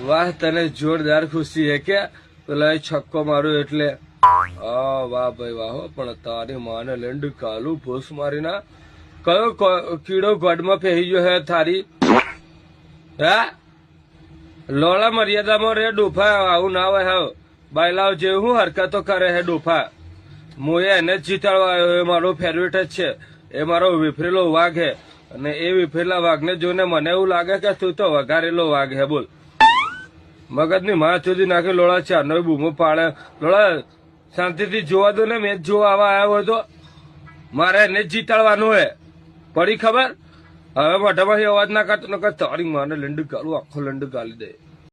વાહ તને જોરદાર ખુશી હે કે પેલા છક્કો માર્યો એટલે વાહ ભાઈ વાહ પણ તારી માને લેન્ડ કાલું ભૂસ મારીના કયો કીડો ગોડમાં પહેરી ગયો હે થારી હે લોલા મર્યાદામાં રે ડોફા આવું ના હોય હા બાયલાવ જેવું હું હરકતો કરે હે ડોફા હું એને જ જીતાડવા આવ્યો એ મારો ફેવરેટ જ છે એ મારો વિફરેલો વાઘ હે અને એ વિફરેલા વાઘને જોઈને મને એવું લાગે કે તું તો વઘારેલો વાઘ હે બોલ મગજની માં સુધી નાખી લોડા ચારનો બૂમો પાડે લોડા શાંતિથી જોવા દો ને મેચ જોવા આવા આવ્યો હોય તો મારે એને જ જીતાડવાનું હે પડી ખબર હવે મોઢામાંથી અવાજ ના કાઢતો તારી માને લંડ ગાલું આખો લંડ ગાલી દે